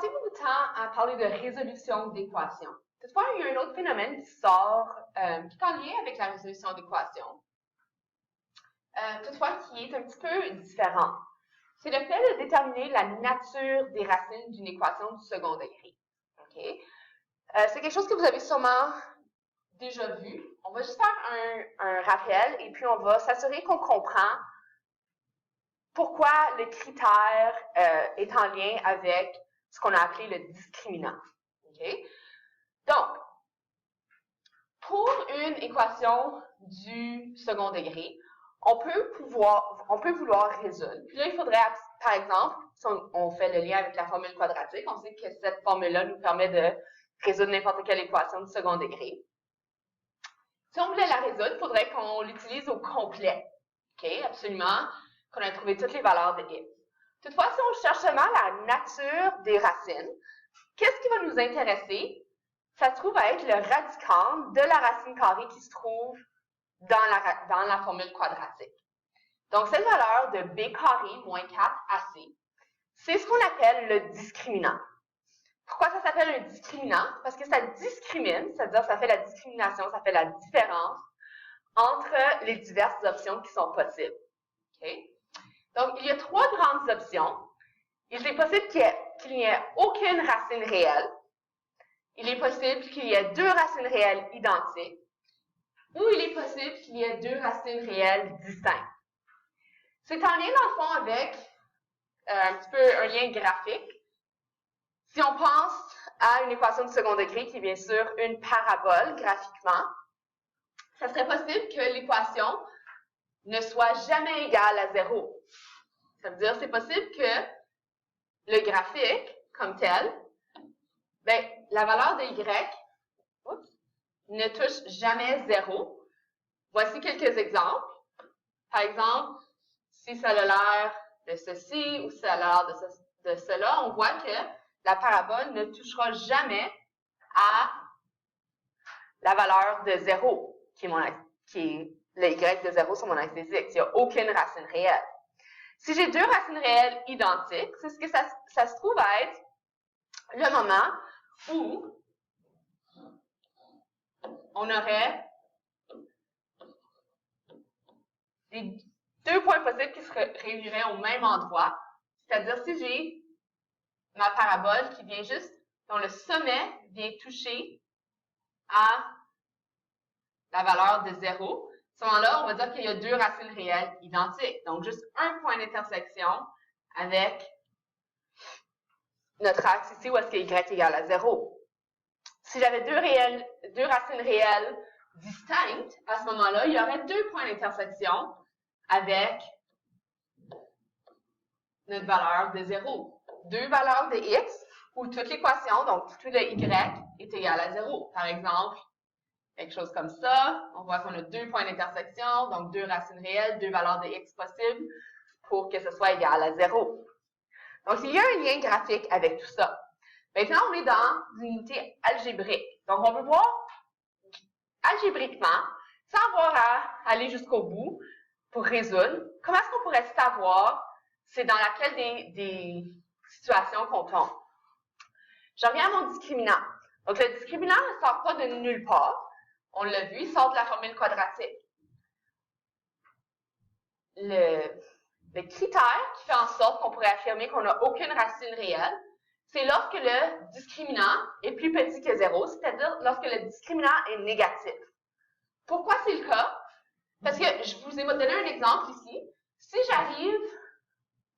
passé beaucoup de temps à parler de résolution d'équations. Toutefois, il y a un autre phénomène qui sort, qui est en lien avec la résolution d'équations, toutefois qui est un petit peu différent. C'est le fait de déterminer la nature des racines d'une équation du second degré. Okay? C'est quelque chose que vous avez sûrement déjà vu. On va juste faire un rappel et puis on va s'assurer qu'on comprend pourquoi le critère est en lien avec ce qu'on a appelé le discriminant. Okay? Donc, pour une équation du second degré, on peut vouloir résoudre. Puis là, il faudrait, par exemple, si on fait le lien avec la formule quadratique, on sait que cette formule-là nous permet de résoudre n'importe quelle équation du second degré. Si on voulait la résoudre, il faudrait qu'on l'utilise au complet. OK? Absolument. Qu'on ait trouvé toutes les valeurs de x. Toutefois, si on cherche seulement la nature des racines, qu'est-ce qui va nous intéresser? Ça se trouve à être le radicand de la racine carrée qui se trouve dans la formule quadratique. Donc, cette valeur de b carré moins 4ac, c'est ce qu'on appelle le discriminant. Pourquoi ça s'appelle un discriminant? Parce que ça discrimine, c'est-à-dire ça fait la discrimination, ça fait la différence entre les diverses options qui sont possibles. Okay? Donc, il y a trois grandes options. Il est possible qu'il n'y ait aucune racine réelle. Il est possible qu'il y ait deux racines réelles identiques. Ou il est possible qu'il y ait deux racines réelles distinctes. C'est en lien, dans le fond, avec un petit peu un lien graphique. Si on pense à une équation de second degré qui est bien sûr une parabole graphiquement, ça serait possible que l'équation ne soit jamais égale à 0. Ça veut dire que c'est possible que le graphique, comme tel, bien, la valeur de y ne touche jamais 0. Voici quelques exemples. Par exemple, si ça a l'air de ceci ou si ça a l'air de cela, on voit que la parabole ne touchera jamais à la valeur de 0, qui est le y de 0 sur mon axe des x. Il n'y a aucune racine réelle. Si j'ai deux racines réelles identiques, c'est ce que ça se trouve à être le moment où on aurait des deux points possibles qui se réuniraient au même endroit. C'est-à-dire si j'ai ma parabole qui vient juste, dont le sommet vient toucher à la valeur de 0, à ce moment-là, on va dire qu'il y a deux racines réelles identiques. Donc, juste un point d'intersection avec notre axe ici où est-ce que y est égal à 0. Si j'avais deux racines réelles distinctes, à ce moment-là, il y aurait deux points d'intersection avec notre valeur de 0. Deux valeurs de x où toute l'équation, donc tout le y, est égal à 0. Par exemple, quelque chose comme ça, on voit qu'on a deux points d'intersection, donc deux racines réelles, deux valeurs de x possibles pour que ce soit égal à 0. Donc, il y a un lien graphique avec tout ça. Maintenant, on est dans une unité algébrique. Donc, on veut voir algébriquement, sans avoir à aller jusqu'au bout pour résoudre, comment est-ce qu'on pourrait savoir c'est dans laquelle des situations qu'on tombe. Je reviens à mon discriminant. Donc, le discriminant ne sort pas de nulle part. On l'a vu, il sort de la formule quadratique. Le critère qui fait en sorte qu'on pourrait affirmer qu'on n'a aucune racine réelle, c'est lorsque le discriminant est plus petit que 0, c'est-à-dire lorsque le discriminant est négatif. Pourquoi c'est le cas? Parce que je vous ai donné un exemple ici. Si j'arrive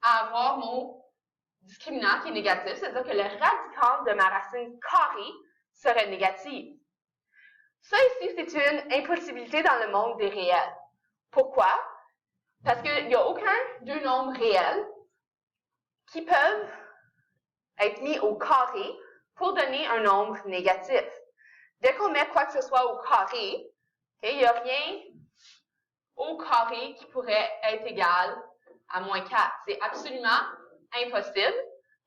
à avoir mon discriminant qui est négatif, c'est-à-dire que le radicand de ma racine carrée serait négatif. Ça ici, c'est une impossibilité dans le monde des réels. Pourquoi? Parce qu'il n'y a aucun deux nombres réels qui peuvent être mis au carré pour donner un nombre négatif. Dès qu'on met quoi que ce soit au carré, il n'y a rien au carré qui pourrait être égal à moins 4. C'est absolument impossible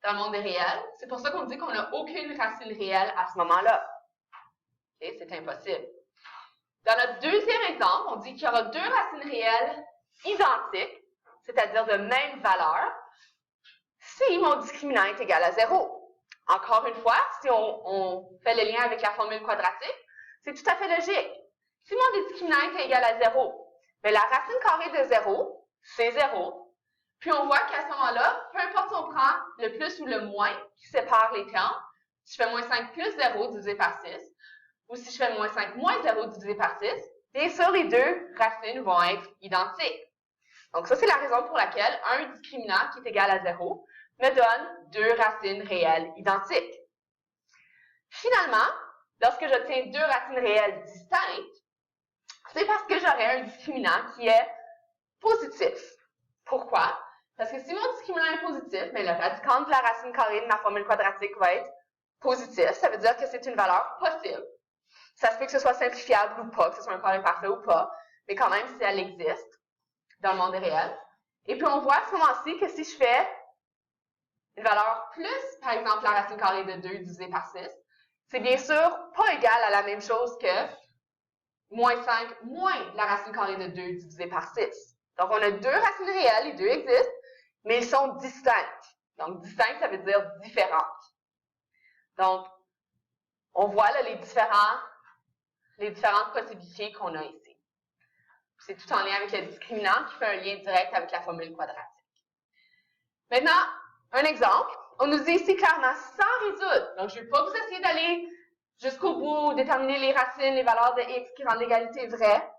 dans le monde des réels. C'est pour ça qu'on dit qu'on n'a aucune racine réelle à ce moment-là. C'est impossible. Dans notre deuxième exemple, on dit qu'il y aura deux racines réelles identiques, c'est-à-dire de même valeur, si mon discriminant est égal à 0. Encore une fois, si on fait le lien avec la formule quadratique, c'est tout à fait logique. Si mon discriminant est égal à 0, bien la racine carrée de 0, c'est 0. Puis on voit qu'à ce moment-là, peu importe si on prend le plus ou le moins qui sépare les termes, si je fais moins 5 plus 0 divisé par 6, ou si je fais moins 5 moins 0 divisé par 6, bien sûr, les deux racines vont être identiques. Donc ça, c'est la raison pour laquelle un discriminant qui est égal à 0 me donne deux racines réelles identiques. Finalement, lorsque j'obtiens deux racines réelles distinctes, c'est parce que j'aurai un discriminant qui est positif. Pourquoi? Parce que si mon discriminant est positif, bien, le radicand de la racine carrée de ma formule quadratique va être positif. Ça veut dire que c'est une valeur possible. Ça se peut que ce soit simplifiable ou pas, que ce soit un carré parfait ou pas, mais quand même, si elle existe dans le monde réel. Et puis, on voit à ce moment-ci que si je fais une valeur plus, par exemple, la racine carrée de 2 divisé par 6, c'est bien sûr pas égal à la même chose que moins 5 moins la racine carrée de 2 divisé par 6. Donc, on a deux racines réelles, les deux existent, mais ils sont distinctes. Donc, distinctes, ça veut dire différentes. Donc, on voit là, les différentes possibilités qu'on a ici. C'est tout en lien avec le discriminant qui fait un lien direct avec la formule quadratique. Maintenant, un exemple. On nous dit ici clairement sans résoudre. Donc, je ne vais pas vous essayer d'aller jusqu'au bout, déterminer les racines, les valeurs de x qui rendent l'égalité vraie.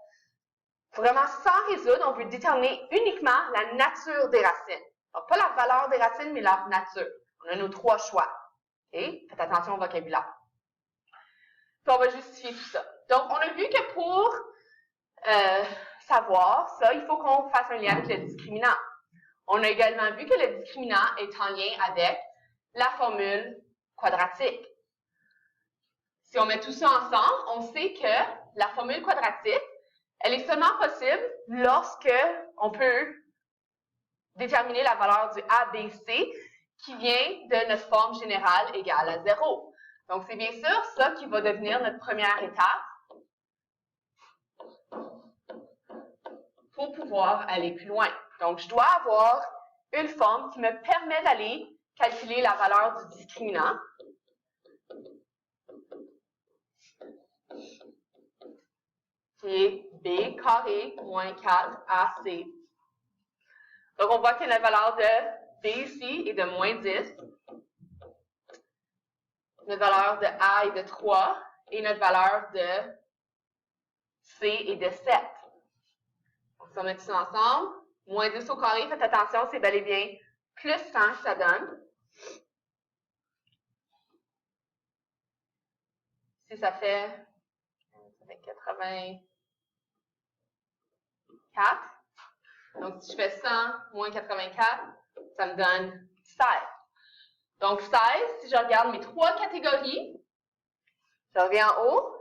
Vraiment, sans résoudre, on veut déterminer uniquement la nature des racines. Donc, pas la valeur des racines, mais leur nature. On a nos trois choix. Okay? Faites attention au vocabulaire. Puis, on va justifier tout ça. Donc, on a vu que pour savoir ça, il faut qu'on fasse un lien avec le discriminant. On a également vu que le discriminant est en lien avec la formule quadratique. Si on met tout ça ensemble, on sait que la formule quadratique, elle est seulement possible lorsque on peut déterminer la valeur du ABC qui vient de notre forme générale égale à 0. Donc, c'est bien sûr ça qui va devenir notre première étape pour pouvoir aller plus loin. Donc, je dois avoir une forme qui me permet d'aller calculer la valeur du discriminant. Qui est B carré moins 4AC. Donc, on voit que la valeur de B ici est de moins 10. Notre valeur de A est de 3. Et notre valeur de C est de 7. Donc, si on met tout ça ensemble, moins 10 au carré, faites attention, c'est bel et bien plus 100 que ça donne. Si ça fait 84. Donc, si je fais 100 moins 84, ça me donne 16. Donc, 16, si je regarde mes trois catégories, je reviens en haut.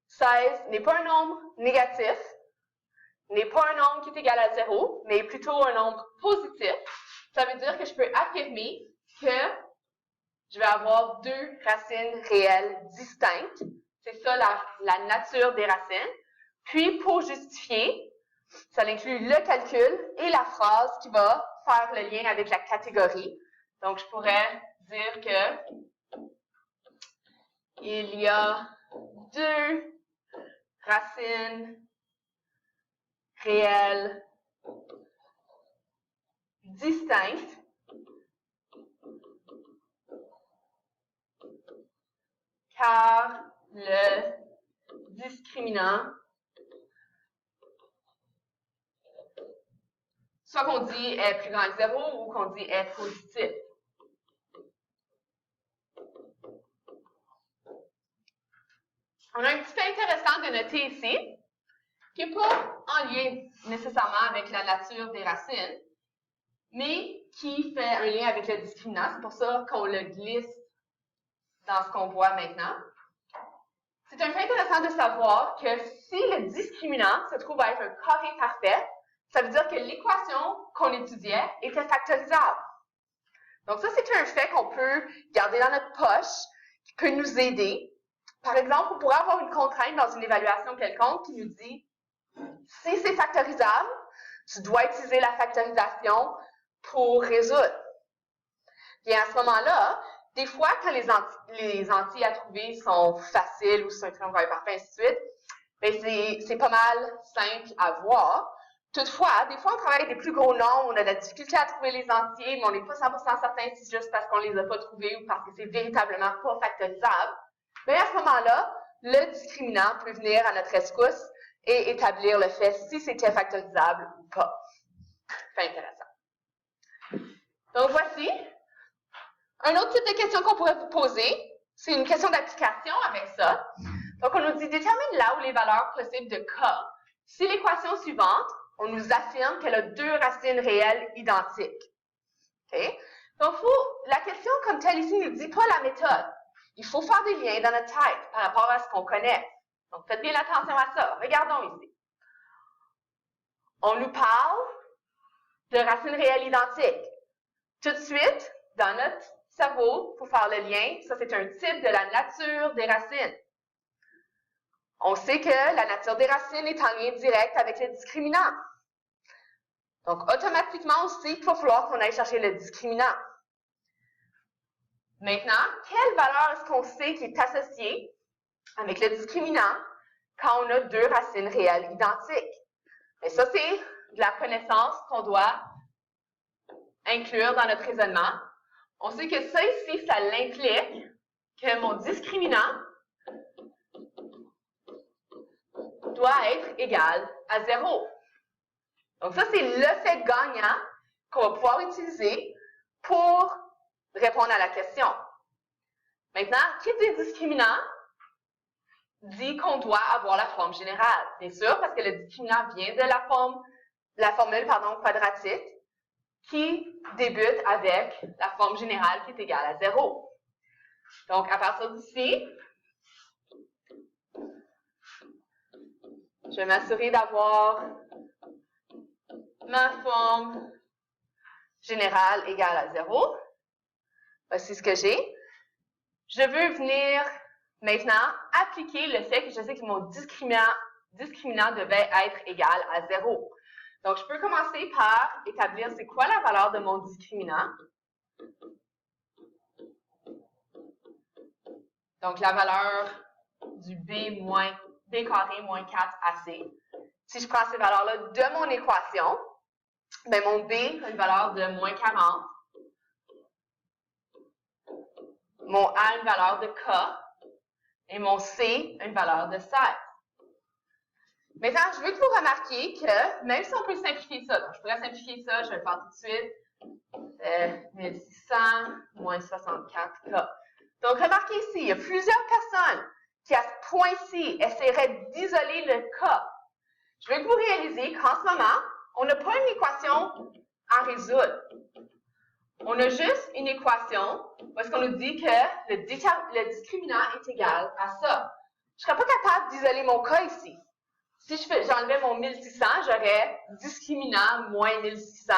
16 n'est pas un nombre négatif, n'est pas un nombre qui est égal à 0, mais plutôt un nombre positif. Ça veut dire que je peux affirmer que je vais avoir deux racines réelles distinctes. C'est ça la nature des racines. Puis, pour justifier, ça inclut le calcul et la phrase qui va faire le lien avec la catégorie. Donc, je pourrais dire que il y a deux racines réelles distinctes car le discriminant, soit qu'on dit est plus grand que 0 ou qu'on dit est positif. On a un petit fait intéressant de noter ici, qui n'est pas en lien nécessairement avec la nature des racines, mais qui fait un lien avec le discriminant. C'est pour ça qu'on le glisse dans ce qu'on voit maintenant. C'est un fait intéressant de savoir que si le discriminant se trouve à être un carré parfait, ça veut dire que l'équation qu'on étudiait était factorisable. Donc ça, c'est un fait qu'on peut garder dans notre poche, qui peut nous aider. Par exemple, on pourrait avoir une contrainte dans une évaluation quelconque qui nous dit si c'est factorisable, tu dois utiliser la factorisation pour résoudre. Et à ce moment-là, des fois, quand les entiers à trouver sont faciles ou c'est un triangle parfait, ainsi de suite, ben c'est pas mal simple à voir. Toutefois, des fois, on travaille avec des plus gros nombres, on a de la difficulté à trouver les entiers, mais on n'est pas 100% certain si c'est juste parce qu'on les a pas trouvés ou parce que c'est véritablement pas factorisable. Mais à ce moment-là, le discriminant peut venir à notre rescousse et établir le fait si c'était factorisable ou pas. C'est intéressant. Donc, voici un autre type de question qu'on pourrait vous poser. C'est une question d'application avec ça. Donc, on nous dit, détermine là où les valeurs possibles de K. Si l'équation suivante, on nous affirme qu'elle a deux racines réelles identiques. Okay? Donc, la question comme telle ici ne dit pas la méthode. Il faut faire des liens dans notre tête par rapport à ce qu'on connaît. Donc, faites bien attention à ça. Regardons ici. On nous parle de racines réelles identiques. Tout de suite, dans notre cerveau, il faut faire le lien. Ça, c'est un type de la nature des racines. On sait que la nature des racines est en lien direct avec le discriminant. Donc, automatiquement, on sait qu'il va falloir qu'on aille chercher le discriminant. Maintenant, quelle valeur est-ce qu'on sait qui est associée avec le discriminant quand on a deux racines réelles identiques? Et ça, c'est de la connaissance qu'on doit inclure dans notre raisonnement. On sait que ça ici, ça l'implique que mon discriminant doit être égal à 0. Donc ça, c'est le fait gagnant qu'on va pouvoir utiliser pour répondre à la question. Maintenant, qui dit discriminant dit qu'on doit avoir la forme générale. Bien sûr, parce que le discriminant vient de la formule quadratique qui débute avec la forme générale qui est égale à 0. Donc, à partir d'ici, je vais m'assurer d'avoir ma forme générale égale à 0. Voici ce que j'ai. Je veux venir maintenant appliquer le fait que je sais que mon discriminant devait être égal à 0. Donc, je peux commencer par établir c'est quoi la valeur de mon discriminant. Donc, la valeur du b carré moins 4ac. Si je prends ces valeurs-là de mon équation, bien, mon b a une valeur de moins 40. Mon a a une valeur de k. Et mon c a une valeur de 16. Maintenant, je veux que vous remarquiez que, même si on peut simplifier ça, donc je pourrais simplifier ça, je vais le faire tout de suite, 1600 moins 64K. Donc, remarquez ici, il y a plusieurs personnes qui, à ce point-ci, essaieraient d'isoler le K. Je veux que vous réalisiez qu'en ce moment, on n'a pas une équation à résoudre. On a juste une équation parce qu'on nous dit que le discriminant est égal à ça. Je ne serais pas capable d'isoler mon K ici. Si j'enlevais mon 1600, j'aurais discriminant moins 1600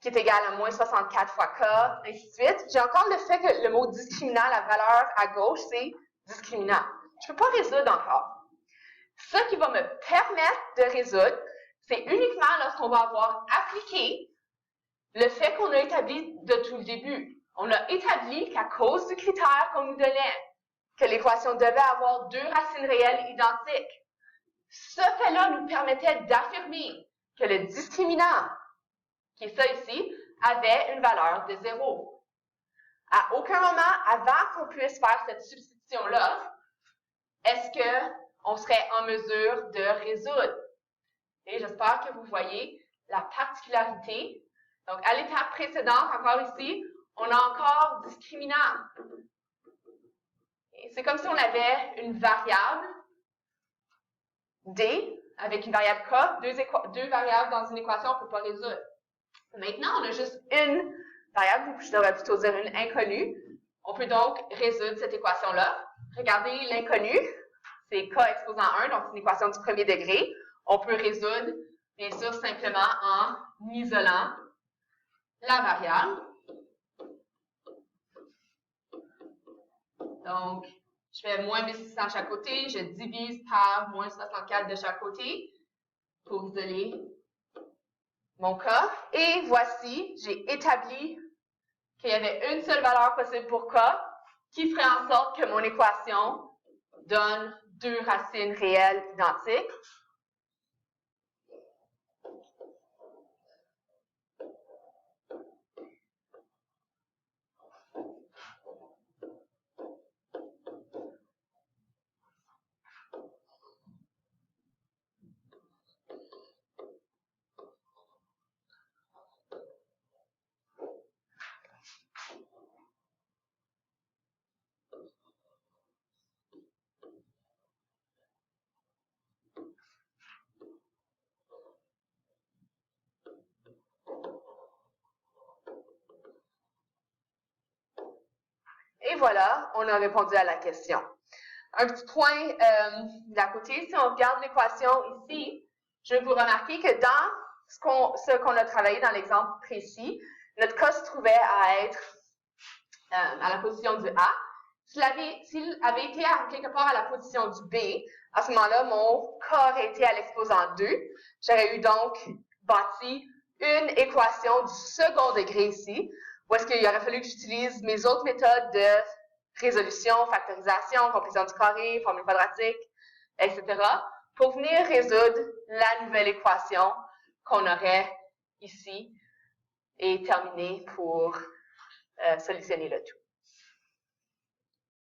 qui est égal à moins 64 fois K, ainsi de suite. J'ai encore le fait que le mot discriminant, la valeur à gauche, c'est discriminant. Je ne peux pas résoudre encore. Ce qui va me permettre de résoudre, c'est uniquement lorsqu'on va avoir appliqué le fait qu'on a établi de tout le début. On a établi qu'à cause du critère qu'on nous donnait, que l'équation devait avoir deux racines réelles identiques. Ce fait-là nous permettait d'affirmer que le discriminant, qui est ça ici, avait une valeur de 0. À aucun moment, avant qu'on puisse faire cette substitution-là, est-ce qu'on serait en mesure de résoudre? Et j'espère que vous voyez la particularité. Donc, à l'étape précédente, encore ici, on a encore discriminant. C'est comme si on avait une variable D avec une variable K, deux variables dans une équation, on ne peut pas résoudre. Maintenant, on a juste une variable, ou je devrais plutôt dire une inconnue. On peut donc résoudre cette équation-là. Regardez l'inconnu, c'est K exposant 1, donc c'est une équation du premier degré. On peut résoudre, bien sûr, simplement en isolant la variable. Donc, je fais moins 1600 à chaque côté, je divise par moins 64 de chaque côté pour isoler mon cas. Et voici, j'ai établi qu'il y avait une seule valeur possible pour k, qui ferait en sorte que mon équation donne deux racines réelles identiques. Et voilà, on a répondu à la question. Un petit point d'à côté, si on regarde l'équation ici, je vais vous remarquer que dans ce qu'on a travaillé dans l'exemple précis, notre cas se trouvait à être à la position du A. S'il avait été quelque part à la position du B, à ce moment-là, mon cas aurait été à l'exposant 2. J'aurais eu donc bâti une équation du second degré ici, où est-ce qu'il aurait fallu que j'utilise mes autres méthodes de résolution, factorisation, complétion du carré, formule quadratique, etc., pour venir résoudre la nouvelle équation qu'on aurait ici et terminer pour solutionner le tout.